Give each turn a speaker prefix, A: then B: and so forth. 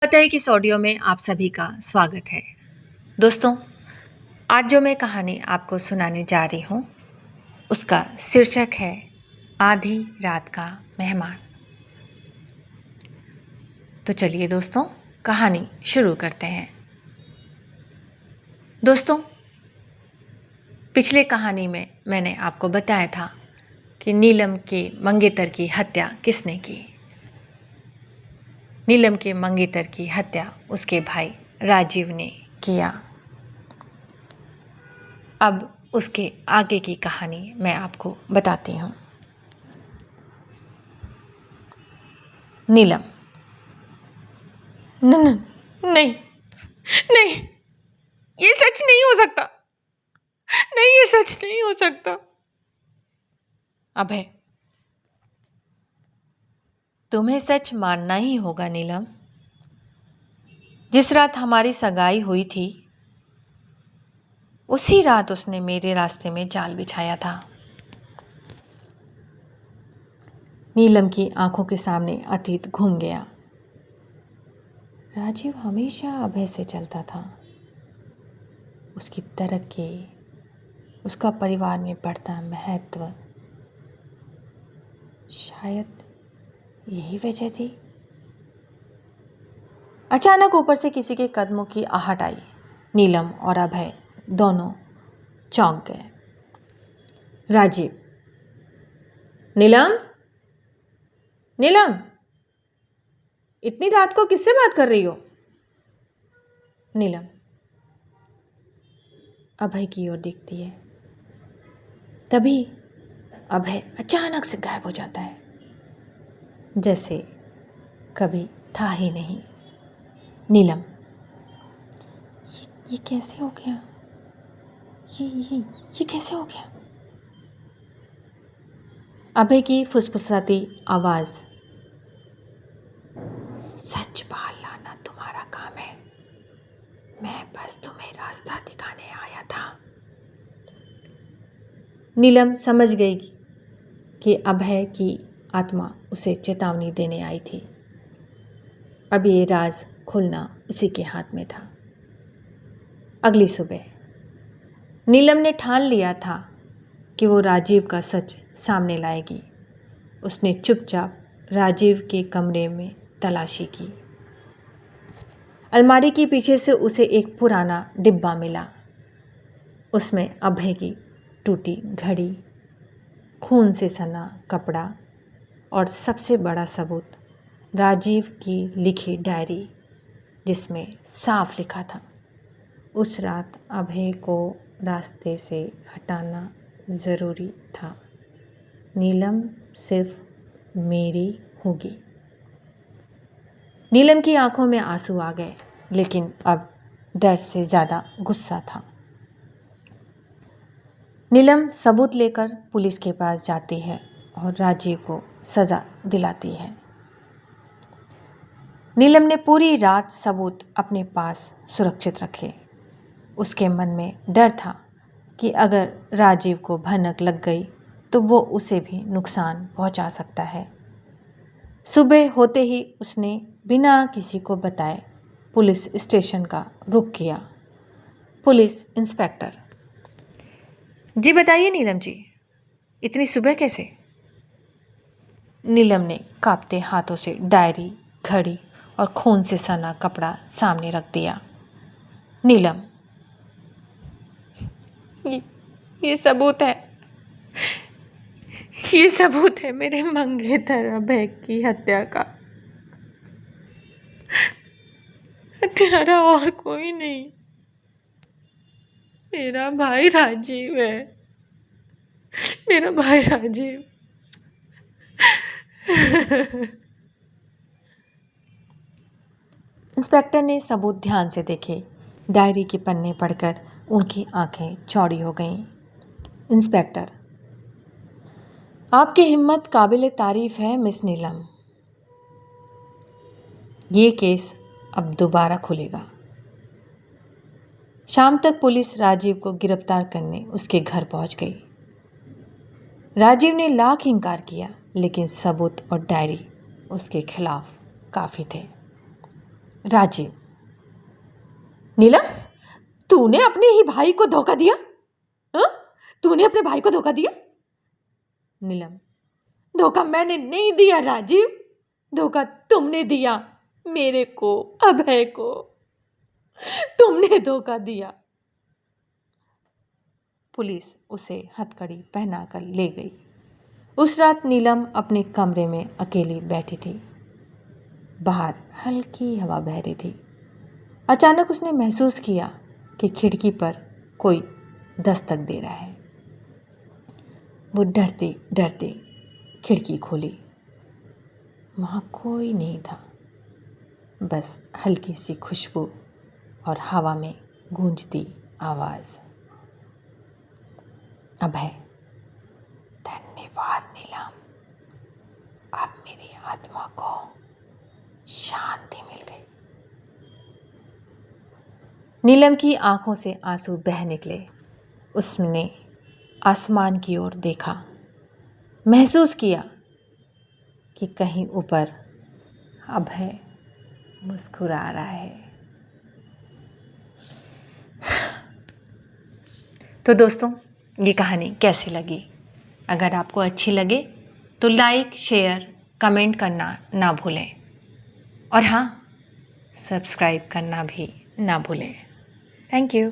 A: पता है कि इस ऑडियो में आप सभी का स्वागत है। दोस्तों, आज जो मैं कहानी आपको सुनाने जा रही हूँ, उसका शीर्षक है आधी रात का मेहमान। तो चलिए दोस्तों, कहानी शुरू करते हैं। दोस्तों, पिछले कहानी में मैंने आपको बताया था कि नीलम के मंगेतर की हत्या किसने की। नीलम के मंगेतर की हत्या उसके भाई राजीव ने किया। अब उसके आगे की कहानी मैं आपको बताती हूँ। नीलम। नहीं, नहीं, ये सच नहीं हो सकता। नहीं, ये सच नहीं हो सकता। अभय, तुम्हें सच मानना ही होगा नीलम। जिस रात हमारी सगाई हुई थी, उसी रात उसने मेरे रास्ते में जाल बिछाया था। नीलम की आंखों के सामने अतीत घूम गया। राजीव हमेशा अभय से चलता था। उसकी तरक्की, उसका परिवार में बढ़ता महत्व, शायद यही वजह थी। अचानक ऊपर से किसी के कदमों की आहट आई। नीलम और अभय दोनों चौंक गए। राजीव। नीलम, नीलम, इतनी रात को किससे बात कर रही हो? नीलम अभय की ओर देखती है। तभी अभय अचानक से गायब हो जाता है, जैसे कभी था ही नहीं। नीलम, ये कैसे हो गया? ये कैसे हो गया? अभय की फुसफुसाती आवाज। सच बाहर लाना तुम्हारा काम है। मैं बस तुम्हें रास्ता दिखाने आया था। नीलम समझ गई कि अभय की आत्मा उसे चेतावनी देने आई थी। अब ये राज खुलना उसी के हाथ में था। अगली सुबह नीलम ने ठान लिया था कि वो राजीव का सच सामने लाएगी। उसने चुपचाप राजीव के कमरे में तलाशी की। अलमारी के पीछे से उसे एक पुराना डिब्बा मिला। उसमें अभय की टूटी घड़ी, खून से सना कपड़ा और सबसे बड़ा सबूत राजीव की लिखी डायरी, जिसमें साफ लिखा था, उस रात अभय को रास्ते से हटाना ज़रूरी था। नीलम सिर्फ मेरी होगी। नीलम की आंखों में आंसू आ गए, लेकिन अब डर से ज़्यादा गुस्सा था। नीलम सबूत लेकर पुलिस के पास जाती है और राजीव को सज़ा दिलाती है। नीलम ने पूरी रात सबूत अपने पास सुरक्षित रखे। उसके मन में डर था कि अगर राजीव को भनक लग गई तो वो उसे भी नुकसान पहुंचा सकता है। सुबह होते ही उसने बिना किसी को बताए पुलिस स्टेशन का रुख किया। Police inspector. जी बताइए नीलम जी, इतनी सुबह कैसे? नीलम ने कांपते हाथों से डायरी, घड़ी और खून से सना कपड़ा सामने रख दिया। नीलम, ये सबूत है। ये सबूत है मेरे मंगेतर अभय की हत्या का। हत्यारा और कोई नहीं, मेरा भाई राजीव है। मेरा भाई राजीव। इंस्पेक्टर ने सबूत ध्यान से देखे। डायरी के पन्ने पढ़कर उनकी आंखें चौड़ी हो गईं। इंस्पेक्टर, आपकी हिम्मत काबिले तारीफ है मिस नीलम। ये केस अब दोबारा खुलेगा। शाम तक पुलिस राजीव को गिरफ्तार करने उसके घर पहुंच गई। राजीव ने लाख इनकार किया, लेकिन सबूत और डायरी उसके खिलाफ काफ़ी थे। राजीव, नीलम, तूने अपने ही भाई को धोखा दिया? हाँ, तूने अपने भाई को धोखा दिया? नीलम, धोखा मैंने नहीं दिया राजीव, धोखा तुमने दिया, मेरे को, अभय को तुमने धोखा दिया। पुलिस उसे हथकड़ी पहनाकर ले गई। उस रात नीलम अपने कमरे में अकेली बैठी थी। बाहर हल्की हवा बह रही थी। अचानक उसने महसूस किया कि खिड़की पर कोई दस्तक दे रहा है। वो डरते डरते खिड़की खोली। वहाँ कोई नहीं था, बस हल्की सी खुशबू और हवा में गूंजती आवाज़। अभय, धन्यवाद नीलम, अब मेरी आत्मा को शांति मिल गई। नीलम की आंखों से आंसू बह निकले। उसने आसमान की ओर देखा, महसूस किया कि कहीं ऊपर अभय मुस्कुरा रहा है। तो दोस्तों, ये कहानी कैसी लगी? अगर आपको अच्छी लगे तो लाइक, शेयर, कमेंट करना ना भूलें। और हाँ, सब्सक्राइब करना भी ना भूलें। Thank you.